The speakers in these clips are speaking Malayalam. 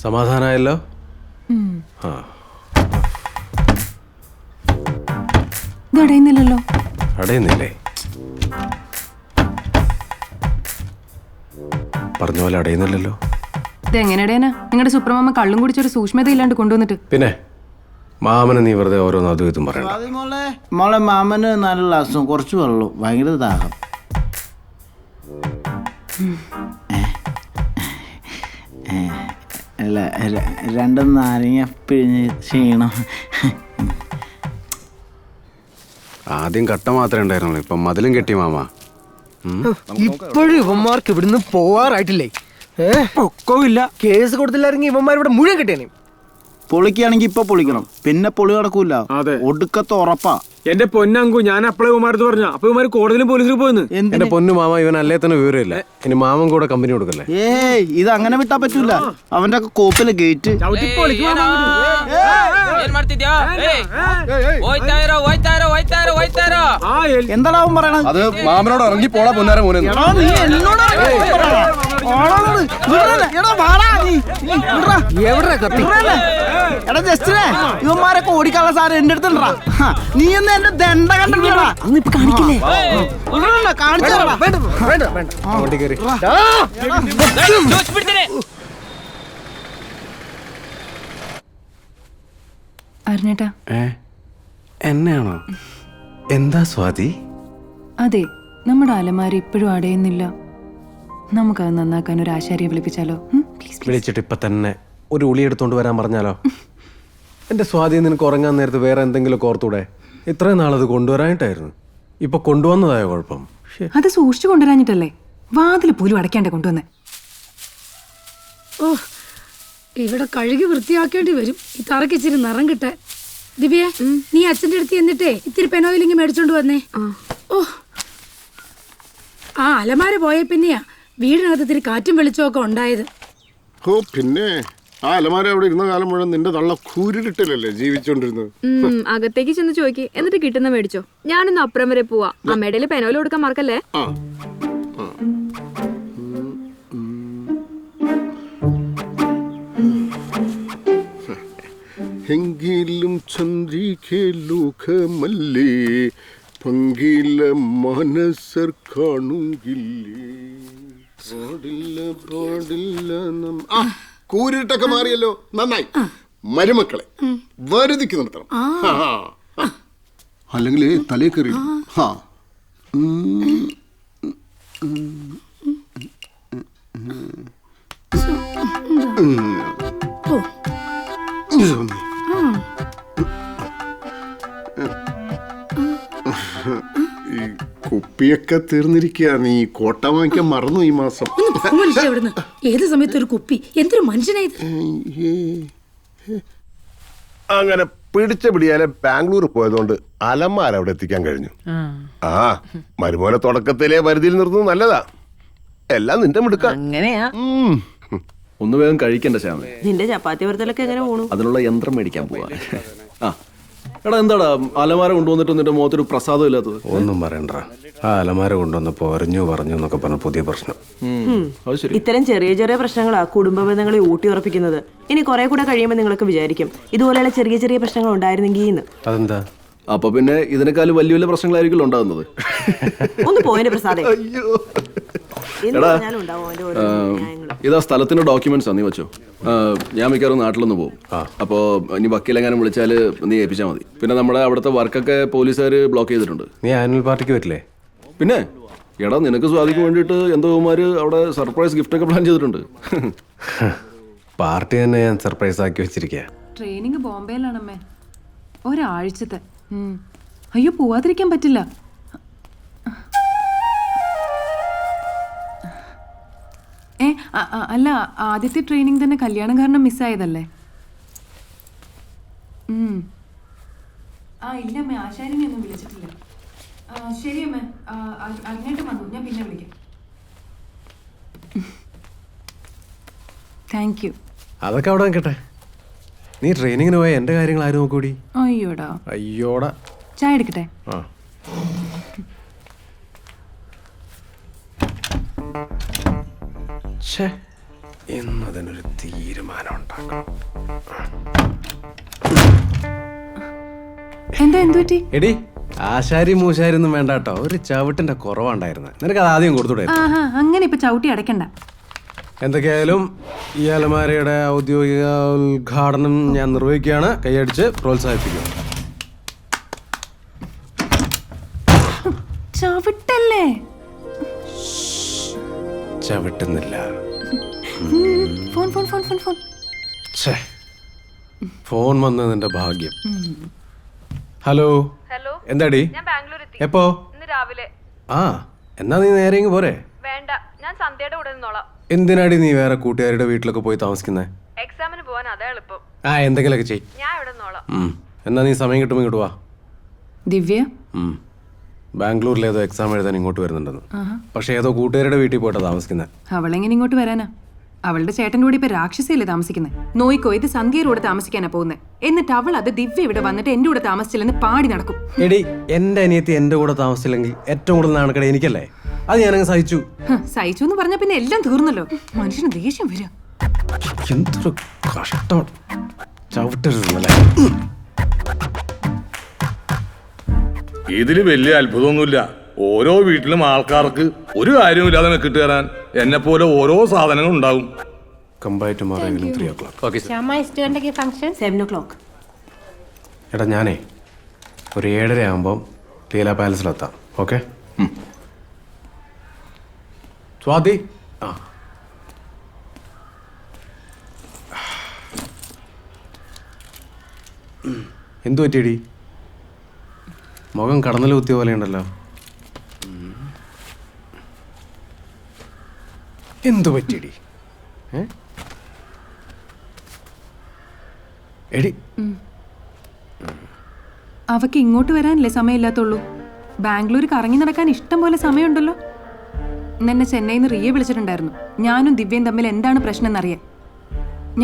സമാധാനമായല്ലോ? ആ ഇത് അടയുന്നില്ലല്ലോ. അടയുന്നില്ലേ? പറഞ്ഞ പോലെ അടയുന്നില്ലല്ലോ. ഇതെങ്ങനെ അടയാനാ? നിങ്ങളുടെ സുപ്രമാമ കള്ളും കുടിച്ചൊരു സൂക്ഷ്മത ഇല്ലാണ്ട് കൊണ്ടുവന്നിട്ട്. പിന്നെ മാമന് നീ വെറുതെ ഓരോന്നും അതും ഇതും പറയണ്ട. മോളെ മാമന് നല്ല അസുഖം, കുറച്ച് വെള്ളവും, ഭയങ്കര ദാഹം. അല്ല രണ്ടും നാരങ്ങ പിഴിഞ്ഞ് ക്ഷീണം. ആദ്യം കട്ട മാത്രമേ ഉണ്ടായിരുന്നുള്ളൂ, ഇപ്പം മതിലും കെട്ടി മാമ. ഇപ്പോഴും ഇവന്മാർക്ക് ഇവിടുന്ന് പോവാറായിട്ടില്ലേ? പൊക്കമില്ല. കേസ് കൊടുത്തില്ലായിരുന്നെങ്കിൽ ഇവന്മാർ ഇവിടെ മുഴുവൻ കിട്ടിയേനെ. പൊളിക്കുകയാണെങ്കിൽ ഇപ്പൊ പൊളിക്കണം, പിന്നെ പൊളി നടക്കൂല. ഒടുക്കത്തെ ഉറപ്പാ. എന്റെ പൊന്നങ്കു, ഞാൻ അപ്പളെ ഉമാരത്ത് പറഞ്ഞു. അപ്പൊ ഉമാര് കോടതിയിലും പോലീസിലും പോയെന്ന്. എന്റെ പൊന്നു മാമ, ഇവൻ അല്ലേ തന്നെ വിവരമില്ല. ഇനി മാമൻ കൂടെ കമ്പനി കൊടുക്കല്ലേ? ഏയ് ഇത് അങ്ങനെ വിട്ടാ പറ്റൂല. അവന്റെ ഒക്കെ കോപ്പിലെ ഗേറ്റ്. എന്താടാ അവൻ പറയണത്? അത് മാമനോട് ഇറങ്ങി പോടാ പൊന്നാര മോനെ. ഇവന്മാരൊക്കെ ഓടിക്കാനുള്ള സാധനം എന്റെ അടുത്തുണ്ടാ. നീ എന്ന് എന്റെ ദണ്ട കണ്ടിട്ടാ വണ്ടി കയറി. അരുണേട്ടാ, എന്നെയാണോ? എന്താ സ്വാതി? അതെ, നമ്മുടെ അലമാര ഇപ്പോഴും അടയുന്നില്ല. നമുക്കത് നന്നാക്കാൻ ഒരു ആശാരിയെ വിളിപ്പിച്ചാലോ? വിളിച്ചിട്ട് ഇപ്പൊ തന്നെ ഒരു ഉളി എടുത്തോണ്ട് വരാൻ പറഞ്ഞാലോ? എന്റെ സ്വാതി, നിനക്ക് ഉറങ്ങാൻ നേരത്ത് വേറെ എന്തെങ്കിലും ഓർത്തൂടെ? ഇത്രയും നാളത് കൊണ്ടുവരാനായിട്ടായിരുന്നു. ഇപ്പൊ കൊണ്ടുവന്നതായ കുഴപ്പം. അത് സൂക്ഷിച്ചു കൊണ്ടുവരാഞ്ഞിട്ടല്ലേ വാതിൽ പോലും അടയ്ക്കാണ്ട് കൊണ്ടുവന്നേ. ഓ, ഇവിടെ കഴുകി വൃത്തിയാക്കേണ്ടി വരും. ഈ തറയ്ക്ക് ഇച്ചിരി നിറം കിട്ടാൻ. ദിവ്യ, നീ അച്ഛൻ്റെ അടുത്ത് എന്നിട്ടേ ഇത്തിരി പെനോയിലിങ്ങി മേടിച്ചോണ്ട് വന്നേ. ഓ, ആ അലമാര പോയ പിന്നെയാ വീടിനകത്ത് ഇത്തിരി കാറ്റും വെളിച്ചമൊക്കെ ഉണ്ടായത്. ഓ പിന്നെ ആ അലമാര അവിടെ ഇരുന്ന കാലം മുഴുവൻ നിന്റെ തള്ള കൂരിട്ടില്ലല്ലേ ജീവിച്ചോണ്ടിരുന്നത്. അകത്തേക്ക് ചെന്ന് ചോദിക്ക്, എന്നിട്ട് കിട്ടുന്ന മേടിച്ചോ. ഞാനൊന്ന് അപ്പുറം വരെ പോവാ. അമ്മയുടെ പെനോല് കൊടുക്കാൻ മറക്കല്ലേ. എങ്കിലും ചന്ദ്രികേ ലോകമല്ലേ പങ്കില മനസ്സർ കാണുകില്ലേ. കൂരിട്ടൊക്കെ മാറിയല്ലോ, നന്നായി. മരുമക്കളെ വരുതിക്ക് നിർത്തണം, അല്ലെങ്കിൽ തലേ കയറി. ഈ കുപ്പിയൊക്കെ തീർന്നിരിക്കുക. നീ കോട്ട വാങ്ങിക്കാൻ മറന്നു ഈ മാസം. ഏത് സമയത്ത് ഒരു കുപ്പി, എന്തൊരു മനുഷ്യനായത്. അങ്ങനെ പിടിച്ച പിടിയാലെ ബാംഗ്ലൂർ പോയതുകൊണ്ട് അലമാര അവിടെ എത്തിക്കാൻ കഴിഞ്ഞു. ആ മരുമോനെ തുടക്കത്തിലെ പരിധിയിൽ നിർത്തുന്നത് നല്ലതാ. എല്ലാം നിന്റെ മിടുക്ക. ഒന്ന് വേഗം കഴിക്കണ്ട ശ്യാമേ. നിന്റെ ചപ്പാത്തി വറുത്തലൊക്കെ എങ്ങനെ പോണു? അതിനുള്ള യന്ത്രം മേടിക്കാൻ പോവാ. ആ എടാ, എന്താടാ അലമാര കൊണ്ടുവന്നിട്ട് നിന്റെ മുഖത്തൊരു പ്രസാദം ഇല്ലാത്തത്? ഒന്നും പറയണ്ട. ആ അലമാര കൊണ്ടുവന്നപ്പോ പറഞ്ഞു പറഞ്ഞു എന്നൊക്കെ പറഞ്ഞ പുതിയ പ്രശ്നം. ഇത്തരം ചെറിയ ചെറിയ പ്രശ്നങ്ങളാ കുടുംബ ബന്ധങ്ങളെ ഊട്ടി ഉറപ്പിക്കുന്നത്. ഇനി കുറെ കൂടെ കഴിയുമ്പോൾ നിങ്ങൾക്ക് വിചാരിക്കും ഇതുപോലെയുള്ള ചെറിയ ചെറിയ പ്രശ്നങ്ങൾ ഉണ്ടായിരുന്നെങ്കിൽ. അതെന്താ? അപ്പൊ പിന്നെ ഇതിനേക്കാളും വലിയ വലിയ പ്രശ്നങ്ങളായിരിക്കും ഉണ്ടാകുന്നത്. ഒന്ന് പോയതിന്റെ പ്രസാദം. എടാ, ഇതാ സ്ഥലത്തിന്റെ ഡോക്യുമെന്റ്സ് നീ വെച്ചോ. ഞാൻ മിക്കവാറും നാട്ടിലൊന്ന് പോകും. അപ്പോ ഇനി വക്കീലെങ്ങാനും വിളിച്ചാല് നീ ഏൽപ്പിച്ചാൽ മതി. പിന്നെ നമ്മുടെ അവിടുത്തെ വർക്കൊക്കെ പോലീസുകാര് ബ്ലോക്ക് ചെയ്തിട്ടുണ്ട്. നീ ആനുവൽ പാർട്ടിക്ക് പറ്റില്ലേ? പിന്നെ എടാ, നിനക്ക് സ്വാധിക്ക് വേണ്ടിയിട്ട് എന്തോമാര് അവിടെ സർപ്രൈസ് ഗിഫ്റ്റ് ഒക്കെ പ്ലാൻ ചെയ്തിട്ടുണ്ട്. പാർട്ടി തന്നെ ഞാൻ സർപ്രൈസ് ആക്കി വെച്ചിരിക്കുക. ട്രെയിനിങ് ബോംബെയിലാണമ്മേ, ഒരാഴ്ചത്തെ. അയ്യോ, പോവാതിരിക്കാൻ പറ്റില്ല. അല്ല, ആദ്യത്തെ ട്രെയിനിങ് തന്നെ കല്യാണം കാരണം മിസ്സായതല്ലേ? ഇല്ല അമ്മേ, ആശാരിനെ ഒന്നും വിളിച്ചിട്ടില്ല. ശരി അമ്മേ, അങ്ങോട്ട് വന്നു, ഞാൻ പിന്നെ വിളിക്കാം. Thank you. അതൊക്കെ അവിടെ നിൽക്കട്ടെ. നീ ട്രെയിനിങ്ങിന് പോയ എന്റെ കാര്യങ്ങൾ ആരും നോക്കൂടി? അയ്യോടാ. അയ്യോടാ. ചായ എടുക്കട്ടെ? എന്നതിനൊരു തീരുമാനം ഉണ്ടാക്കണം. എന്താ എന്തു പറ്റി? എടി ആശാരി മൂശാരി ഒന്നും വേണ്ട കേട്ടോ, ഒരു ചവിട്ടിന്റെ കുറവുണ്ടായിരുന്നു. നിനക്ക് അത് ആദ്യം കൊടുത്തൂടെ? ആഹാ, അങ്ങനെ ഇപ്പൊ ചവിട്ടി അടയ്ക്കണ്ട. എന്തൊക്കെയായാലും ഈ അലമാരയുടെ ഔദ്യോഗിക ഉദ്ഘാടനം ഞാൻ നിർവഹിക്കുകയാണ്. കൈയടിച്ച് പ്രോത്സാഹിപ്പിക്കുക. ചവിട്ടല്ലേ? ചവിട്ടുന്നില്ല. Phone phone phone phone phone. ഛേ, ഫോൺ വന്നതിന്റെ ഭാഗ്യം. ഹലോ. ഹലോ, എന്താടി? ഞാൻ ബാംഗ്ലൂർ എത്തി എപ്പോ? ഇന്ന് രാവിലെ. ആ, എന്നാ നീ നേരെ ഇങ്ങ് പോരെ. വേണ്ട, ഞാൻ സന്ധ്യയുടെ കൂടെ നിന്നോളാം. എന്തിനാടി നീ വേറെ കൂട്ടുകാരുടെ വീട്ടിലൊക്കെ പോയി താമസിക്കുന്നേ? എക്സാമിന് പോവാൻ അതാ എളുപ്പം. ആ, എന്തെങ്കിലുമൊക്കെ ചെയ്. ഞാൻ ഇവിടെ നിന്നോളാം. എന്നാ നീ സമയം കിട്ടുമ്പോൾ ഇങ്ങോട്ട് വാ. ദിവ്യ ബാംഗ്ലൂരിൽ ഏതോ എക്സാം എഴുതാൻ ഇങ്ങോട്ട് വരുന്നുണ്ടെന്ന്. പക്ഷെ ഏതോ കൂട്ടുകാരുടെ വീട്ടിൽ പോയിട്ടാ താമസിക്കുന്നത്. അവളെങ്ങനെ ഇങ്ങോട്ട് വരാനാ? അവളുടെ ചേട്ടൻ്റെ കൂടെ ഇപ്പൊ രാക്ഷസിയല്ലേ താമസിക്കുന്നത്. നോയിക്കോ, ഇത് സന്ധ്യയുടെ കൂടെ താമസിക്കാനാ പോകുന്നത്. എന്നിട്ട് അവൾ അത് ദിവ്യ ഇവിടെ വന്നിട്ട് എന്റെ കൂടെ താമസിച്ചില്ലെന്ന് പാടി നടക്കും. എടി, എന്റെ അനിയത്തി എന്റെ കൂടെ താമസിച്ചില്ലെങ്കിൽ ഏറ്റവും കൂടുതൽ നാണക്കട എനിക്കല്ലേ? അത് ഞാനങ്ങ് സഹിച്ചു. സഹിച്ചു എന്ന് പറഞ്ഞാ പിന്നെ എല്ലാം തീർന്നല്ലോ. മനുഷ്യന് ദേഷ്യം വരിക. എന്തൊരു കഷ്ടം. ചവിട്ടരുതല്ലേ? ഇതില് വലിയ അത്ഭുതമൊന്നുമില്ല. ഓരോ വീട്ടിലും ആൾക്കാർക്ക് ഒരു കാര്യമില്ലാതെ മെക്കിട്ട് കയറാൻ എന്നെ പോലെ ഓരോ സാധനങ്ങൾ ഉണ്ടാവും. കമ്പായിട്ട് മാറിയെങ്കിലും 3 o'clock. Okay sir. 7 o'clock. എടാ, ഞാനേ ഒരു 7:30 ആകുമ്പോൾ ലീല പാലസിലെത്താം. ഓക്കെ? സ്വാതി. ആ, എന്തു പറ്റിയടി? മുഖം കടന്നൽ കുത്തിയ പോലെ ഉണ്ടല്ലോ. എന്തു പറ്റിയടി? എടി, അവക്ക് ഇങ്ങോട്ട് വരാനല്ലേ സമയമില്ലാത്തുള്ളൂ. ബാംഗ്ലൂർ കറങ്ങി നടക്കാൻ ഇഷ്ടം പോലെ സമയമുണ്ടല്ലോ. ഇന്നെന്നെ ചെന്നൈയിൽ നിന്ന് റിയ വിളിച്ചിട്ടുണ്ടായിരുന്നു. ഞാനും ദിവ്യയും തമ്മിൽ എന്താണ് പ്രശ്നം എന്നറിയാൻ.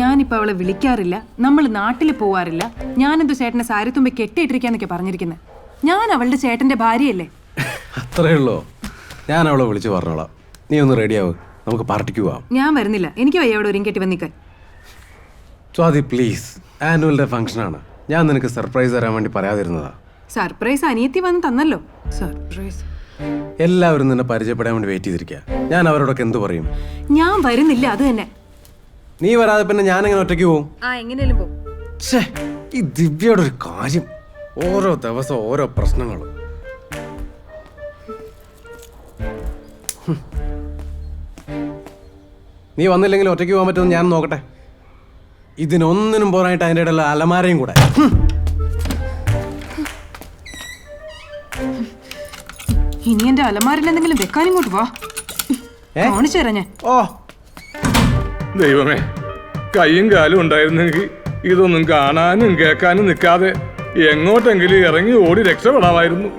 ഞാനിപ്പോൾ അവളെ വിളിക്കാറില്ല, നമ്മൾ നാട്ടിൽ പോവാറില്ല. ഞാനെന്തോ ചേട്ടനെ സാരിത്തുമ്പി കെട്ടിയിട്ടിരിക്കാന്നൊക്കെ പറഞ്ഞിരിക്കുന്നത്. ഞാൻ അവളുടെ ചേട്ടന്റെ ഭാര്യയല്ലേ? അത്രേ ഉള്ളോ? ഞാൻ അവളെ വിളിച്ച് പറഞ്ഞോളാം. നീ ഒന്ന് റെഡിയാവും, നമുക്ക് പാർട്ടിക്ക് പോവാം. ഞാൻ വരുന്നില്ല, എനിക്ക് വയ്യ അവിടെ ഒരുങ്ങി കെട്ടി വന്നിക്കാൻ. സ്വാതി പ്ലീസ്, ആനുവൽ ഡേ ഫംഗ്ഷനാണ്. ഞാൻ നിനക്ക് സർപ്രൈസ് തരാൻ വേണ്ടി പറയാതിരുന്നതാ. സർപ്രൈസ് അനിയത്തി വന്ന് തന്നല്ലോ. സർപ്രൈസ് എല്ലാവരും നിന്നെ പരിചയപ്പെടാൻ വേണ്ടി വെയിറ്റ് ചെയ്തിരിക്കുക. ഞാൻ അവരോടൊക്കെ എന്ത് പറയും? ഞാൻ വരുന്നില്ല, അത് തന്നെ. നീ വരാതെ പിന്നെ ഞാൻ എങ്ങനെ ഒറ്റയ്ക്ക് പോവും? എങ്ങനെയും പോ. ഛേ, ഈ ദിവ്യയുടെ ഒരു കാര്യം. ഓരോ ദിവസം ഓരോ പ്രശ്നങ്ങളും. നീ വന്നില്ലെങ്കിൽ ഒറ്റയ്ക്ക് പോകാൻ പറ്റുമെന്ന് ഞാൻ നോക്കട്ടെ. ഇതിനൊന്നിനും പോരായിട്ട് അതിൻ്റെ ഇടയിലുള്ള അലമാരയും കൂടെ. ഇനി എന്റെ അലമാരിൽ എന്തെങ്കിലും വെക്കാൻ ഇങ്ങോട്ട് വാ, കാണിച്ചു തരാം ഞാൻ. ഓ ദൈവമേ, കൈയും കാലും ഉണ്ടായിരുന്നെങ്കിൽ ഇതൊന്നും കാണാനും കേൾക്കാനും നിൽക്കാതെ എങ്ങോട്ടെങ്കിലും ഇറങ്ങി ഓടി രക്ഷപ്പെടാമായിരുന്നു.